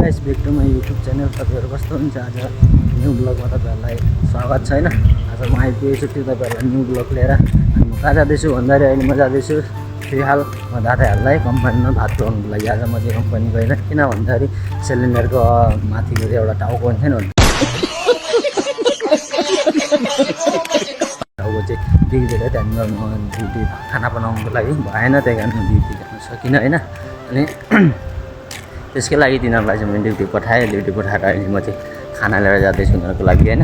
Guys, back to my YouTube channel. तपाईँहरू कस्तो हुन्छ? आज न्यू ब्लगमा तपाईँहरूलाई स्वागत छ। आज म आइपुगेछु त्यो तपाईँहरूलाई न्यू ब्लग लिएर। अनि म कहाँ जाँदैछु भन्दाखेरि अहिले म जाँदैछु फिलहाल म दादाहरूलाई कम्पनीमा भात खुवाउनुको लागि। आज म चाहिँ कम्पनी गएन, किन भन्दाखेरि सिलिन्डरको माथिको एउटा टाउको हुन्छ नि, टाउको चाहिँ बिग्रेर त्यहाँनिर म ड्युटी खाना बनाउनुको लागि भएन, त्यही कारण म ड्युटी जान सकिनँ होइन। अनि त्यसकै लागि तिनीहरूलाई चाहिँ मैले ड्युटी पठाएँ। ड्युटी पठाएर अहिले म चाहिँ खाना लिएर जाँदैछु उनीहरूको लागि होइन।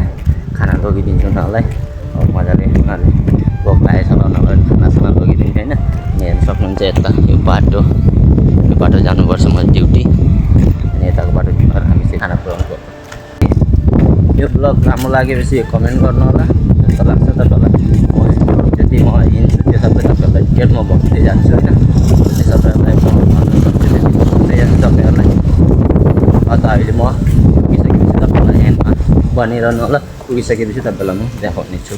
खाना लगिदिन्छु उनीहरूलाई। अब मजाले उनीहरूले भोक लागेछ होला उनीहरूलाई खानासाना लगिदिन्छु होइन। अनि हेर्नु सक्नुहुन्छ यता यो बाटो जानुपर्छ म ड्युटी। अनि यताको बाटो हामी चाहिँ खाना पुऱ्याउनु पर्छ। यो ब्लग राम्रो लागेपछि कमेन्ट गर्नु होला। जस्तो लाग्छ तपाईँलाई जति म हिँड्छु त्यो सबै तपाईँहरूलाई डिटेलमा भन्दै जान्छु होइन। त्यो सबैलाई भन्नु सक्छु, त्यति भन्दै जान्छु तपाईँहरूलाई। अन्त अहिले म पुगिसकेपछि तपाईँलाई एन्डमा बनिरहनु होला। पुगिसकेपछि तपाईँलाई म देखाउने छु।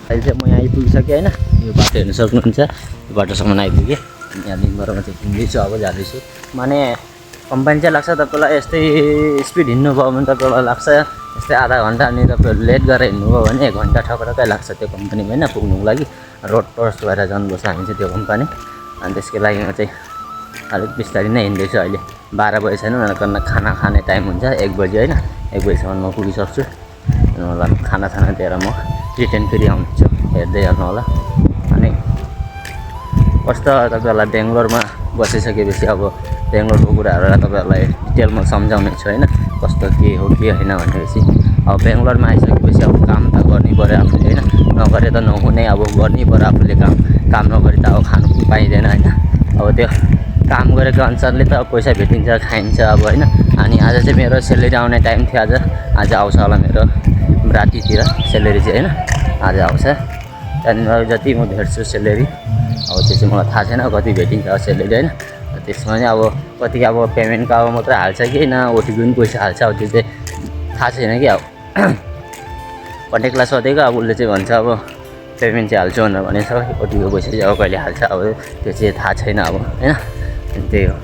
अहिले चाहिँ म यहाँ आइपुगिसकेँ होइन। यो बाटो हेर्नु सक्नुहुन्छ, यो बाटोसम्म आइपुगेँ। यहाँदेखिबाट म चाहिँ हिँड्दैछु, अब जाँदैछु। माने कम्पनी चाहिँ लाग्छ तपाईँलाई यस्तै स्पिड हिँड्नुभयो भने तपाईँलाई लाग्छ यस्तै आधा घन्टा। अनि तपाईँहरू लेट गरेर हिँड्नुभयो भने 1 घन्टा ठक्रकै लाग्छ त्यो कम्पनीमा होइन पुग्नुको लागि। रोड क्रस भएर जानुपर्छ हामी चाहिँ त्यो कम्पनी। अनि त्यसकै लागि म चाहिँ अलिक बिस्तारै नै हिँड्दैछु। अहिले 12 बजी छैन, उनीहरूको खाना खाने टाइम हुन्छ 1 बजी होइन। 1 बजीसम्म म पुगिसक्छु। अनि मलाई खाना दिएर म रिटर्न फेरि आउँछु, हेर्दै हेर्नु होला। अनि कस्तो तपाईँहरूलाई बेङ्गलोरमा बसिसकेपछि अब बेङ्गलोरको कुराहरू तपाईँहरूलाई डिटेलमा सम्झाउने छु होइन, कस्तो के हो के होइन भनेपछि। अब बेङ्गलोरमा आइसकेपछि अब काम त गर्नै पऱ्यो आफूले होइन, नगरे त नहुने। अब गर्नै पऱ्यो आफूले काम नगरी त अब खानु पाइँदैन होइन। अब त्यो काम गरेको अनुसारले त पैसा भेटिन्छ, खाइन्छ अब होइन। अनि आज चाहिँ मेरो सेलेरी आउने टाइम थियो। आज आउँछ होला मेरो रातितिर सेलेरी चाहिँ होइन, आज आउँछ। त्यहाँदेखि जति म भेट्छु सेलेरी अब त्यो चाहिँ मलाई थाहा छैन कति भेटिन्छ सेलेरी होइन। त्यसमा चाहिँ अब कति अब पेमेन्टको अब मात्रै हाल्छ कि न ओटिपी पनि पैसा हाल्छ, अब त्यो चाहिँ थाहा छैन कि। अब कन्ट्याक्टलाई सोधेको, अब उसले चाहिँ भन्छ अब पेमेन्ट चाहिँ हाल्छु भनेर भनेछ। ओटिपीको पैसा चाहिँ अब कहिले हाल्छ अब त्यो चाहिँ थाहा छैन अब होइन। त्यही हो।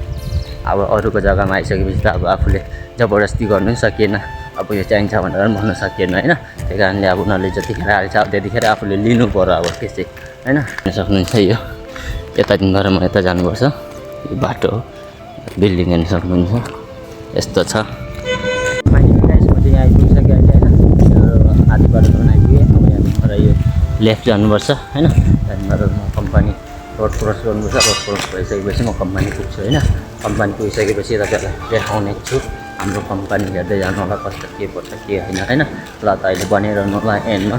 अब अरूको जग्गामा आइसकेपछि त अब आफूले जबरजस्ती गर्नु पनि सकिएन, अब यो चाहिन्छ भनेर पनि भन्न सकिएन होइन। त्यही कारणले अब उनीहरूले जतिखेर हाल्छ अब त्यतिखेर आफूले लिनु पर्यो अब त्यो चाहिँ होइन। हेर्न सक्नुहुन्छ यो यतादेखिबाट म यता जानुपर्छ। यो बाटो बिल्डिङ हेर्न सक्नुहुन्छ यस्तो छ। म चाहिँ आइपुगिसकेँ अहिले होइन। आधी बाटोसम्म आइपुगेँ। अब यहाँबाट यो लेफ्ट जानुपर्छ होइन। त्यहाँदेखिबाट म कम्पनी रोड क्रस गर्नुपर्छ। रोड क्रस भइसकेपछि म कम्पनी पुग्छु होइन। कम्पनी पुगिसकेपछि तपाईँहरूलाई देखाउने छु हाम्रो कम्पनी। हेर्दै जानु होला कस्तो के पर्छ के होइन होइन। ल त अहिले बनिरहनु होला एन्डमा।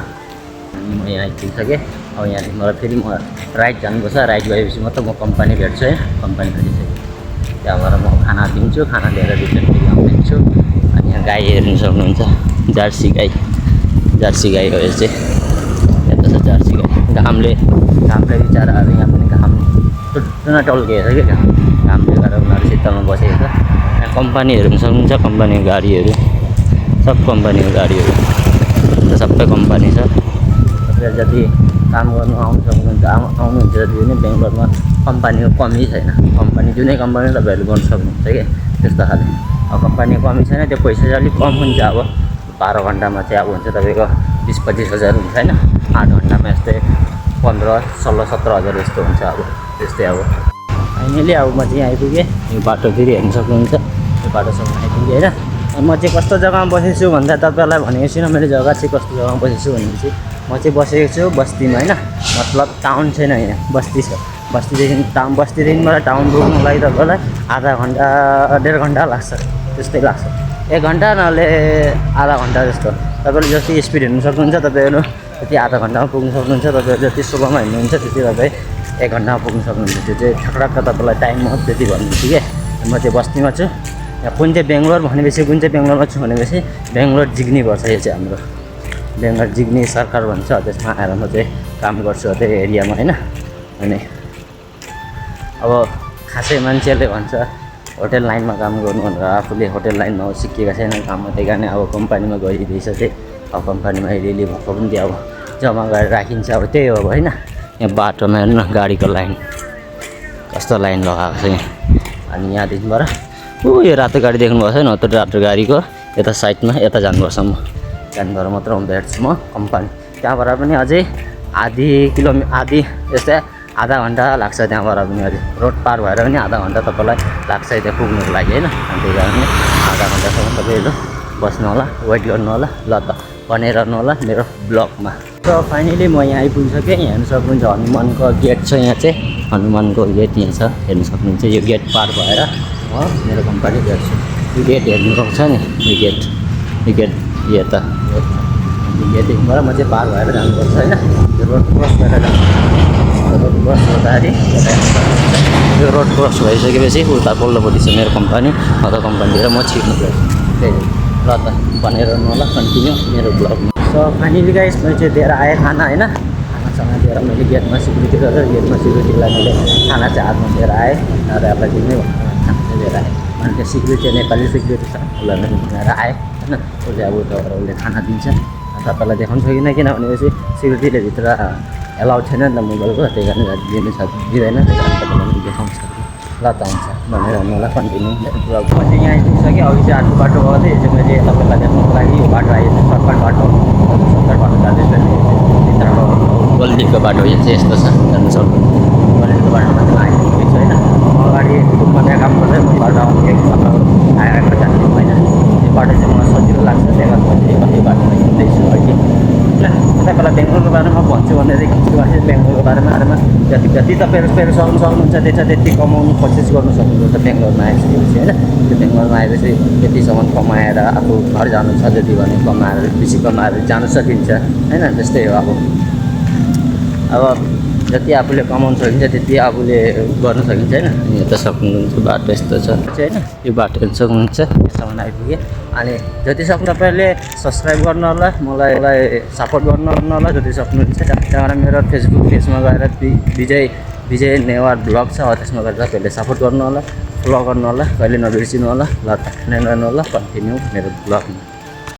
म यहाँ आइपुगिसकेँ। अब यहाँदेखि मलाई फेरि म राइट जानुपर्छ। राइट गएपछि मात्र म कम्पनी भेट्छु होइन। कम्पनी भेटिसकेँ त्यहाँबाट म खाना दिन्छु, खाना लिएर रिटर्न फेरि आउँदैछु। अनि यहाँ गाई हेर्नु सक्नुहुन्छ, जर्सी गाई हो यो चाहिँ। यता छ जर्सी गाई। घामले बिचराहरू यहाँ पनि घाम टुट्टुन टल्किएको छ कि घामले गर्दा उनीहरू शीतलमा बसेको छ। यहाँ कम्पनी हेर्नु सक्नुहुन्छ, कम्पनीको गाडीहरू सब कम्पनीको गाडीहरू सबै कम्पनी छ। तपाईँहरू जति काम गर्नु आउनुहुन्छ जति पनि बेङ्गलोरमा कम्पनीको कमी छैन। कम्पनी जुनै कम्पनी तपाईँहरू गर्नु सक्नुहुन्छ कि त्यस्तो खाले। अब कम्पनीको कमी छैन, त्यो पैसा चाहिँ अलिक कम हुन्छ। अब 12 घन्टामा चाहिँ अब हुन्छ तपाईँको 20-25 हज़ार हुन्छ होइन। 8 घन्टामा यस्तै 15-16-17 हज़ार यस्तो हुन्छ। अब त्यस्तै अब फाइनली अब म चाहिँ आइपुगेँ। यो बाटो फेरि हेर्नु सक्नुहुन्छ, यो बाटोसम्म आइपुगेँ होइन। म चाहिँ कस्तो जग्गामा बसेछु भन्दा तपाईँहरूलाई भनेको छुइनँ मैले जग्गा चाहिँ कस्तो जग्गामा बसेछु भनेपछि। म चाहिँ बसेको छु बस्तीमा होइन। मतलब टाउन छैन यहाँ, बस्ती छ। बस्तीदेखिबाट टाउन पुग्नुको लागि तपाईँलाई आधा घन्टा 1.5 घन्टा लाग्छ, त्यस्तै लाग्छ। 1 घन्टा नभए आधा घन्टा जस्तो। तपाईँले जति स्पिड हिँड्नु सक्नुहुन्छ तपाईँहरू त्यति आधा घन्टामा पुग्नु सक्नुहुन्छ। तपाईँहरू जति स्लोमा हिँड्नुहुन्छ त्यति तपाईँ 1 घन्टामा पुग्नु सक्नुहुन्छ। त्यो चाहिँ ठक्राक्क तपाईँलाई टाइम म त्यति भन्दैछु कि। म चाहिँ बस्तीमा छु। यहाँ कुन चाहिँ बेङ्गलोर भनेपछि कुन चाहिँ बेङ्गलोरमा छु भनेपछि बेङ्गलोर जिग्नी पर्छ। यो चाहिँ हाम्रो बेङ्गलोर जिग्नी सरकार भन्छ। त्यसमा आएर म चाहिँ काम गर्छु त्यो एरियामा होइन। अनि अब खासै मान्छेहरूले भन्छ होटेल लाइनमा काम गर्नु भनेर, आफूले होटेल लाइनमा सिकेका छैन काममा, त्यही कारण अब कम्पनीमा गइदिँदैछ चाहिँ। अब कम्पनीमा अलिअलि भएको पनि त्यो अब जम्मा गरेर राखिन्छ। अब त्यही हो अब होइन। यहाँ बाटोमा हेर्नु न गाडीको लाइन कस्तो लाइन लगाएको छ यहाँ। अनि यहाँदेखिबाट यो रातो गाडी देख्नुभएको छैन त्यो रातो गाडीको यता साइडमा यता जानुपर्छ म त्यहाँदेखि गएर मात्र भेट्छु म कम्पनी त्यहाँबाट पनि अझै आधी यस्तै आधा घन्टा लाग्छ त्यहाँबाट पनि अझै रोड पार भएर पनि आधा घन्टा तपाईँलाई लाग्छ त्यहाँ पुग्नुको लागि होइन अनि त्यही कारण आधा घन्टासम्म तपाईँहरू बस्नु होला वेट गर्नु होला ल त बनाइरहनु होला मेरो ब्लगमा र फाइनली म यहाँ आइपुगिसकेँ यहाँ हेर्नु सक्नुहुन्छ हनुमानको गेट छ यहाँ चाहिँ हनुमानको गेट यहाँ छ हेर्नु सक्नुहुन्छ यो गेट पार भएर म मेरो कम्पनी भेट्छु यो गेट हेर्नु छ नि यो गेट यो त यो गेटबाट म चाहिँ पार भएर जानुपर्छ होइन यो रोड क्रस गरेर रोड क्रस गर्दाखेरि यो रोड क्रस भइसकेपछि उता पल्लोपट्टि छ मेरो कम्पनी अदर कम्पनीतिर म छिर्नु पर्छ त्यही ल त बनाइरहनु होला कन्टिन्यू मेरो ब्लगमा सो फाइनली गाइस मैले चाहिँ दिएर आएँ खाना होइन खानासँग दिएर मैले गेटमा सिक्युरिटी गरेर गेटमा सिक्युरिटीलाई मैले खाना चाहिँ हातमा दिएर आएँ दादाहरूलाई दिनै खाना चाहिँ दिएर आएँ अनि त्यो सिक्युरिटी नेपाली सिक्युरिटी छ उसलाई मैले बनाएर आएँ होइन उसले अब उताबाट उसले खाना दिन्छ तपाईँलाई देखाउनु सकिनँ किनभनेपछि सिक्युरिटीले भित्र एलाउड छैन नि त मोबाइलको त्यही कारण दिनु दिँदैन त्यही कारण तपाईँलाई देखाउनु सक्छु ल त हुन्छ बनाइरहनु होला कन्टिन्यू पुरा म चाहिँ यहाँ आइपुगिसकेँ अघि चाहिँ अर्को बाटो गएको थिएँ चाहिँ मैले तपाईँलाई देखाउनुको लागि यो बाटो आइयो सर्टकट बाटो जाँदैछ भित्रको गल्लीको बाटो यो चाहिँ यस्तो छ जानु सक्नु गल्लीको बाटोमा चाहिँ आइपुगेको छु होइन म अगाडि ग्रुपमा त्यहाँ काम गर्दै म बाटो आउँथेँ आएर जान्थेँ होइन यो बाटो चाहिँ मलाई सजिलो लाग्छ त्यही कारण म चाहिँ कति बाटोमा हिँड्दैछु अहिले ल तपाईँलाई बेङ्गलोरको बारेमा भन्छु भनेर खिच्छु भने बेङ्गलोरको बारेमा जति तपाईँहरू सक्नुहुन्छ त्यति कमाउनु कोसिस गर्नु सक्नुहुन्छ बेङ्गलोरमा आइसकेपछि होइन त्यो बेङ्गलोरमा आएपछि त्यतिसम्म कमाएर आफू घर जानु छ जति भने कमाएर बेसी कमाएर जानु सकिन्छ होइन त्यस्तै हो अब जति आफूले कमाउनु सकिन्छ त्यति आफूले गर्न सकिन्छ होइन यो त सक्नुहुन्छ बाटो यस्तो छ होइन यो बाटो हेर्नु सक्नुहुन्छ यसम्म आइपुगेँ अनि जति सक्नु तपाईँहरूले सब्सक्राइब गर्नु होला मलाई सपोर्ट गर्नु होला जति सक्नुहुन्छ त्यहाँबाट मेरो फेसबुक पेजमा गएर विजय नेवार ब्लग छ त्यसमा गएर तपाईँहरूले सपोर्ट गर्नु होला फलो गर्नु होला कहिले नबिर्सिनु होला ल त गर्नु होला कन्टिन्यू मेरो ब्लगमा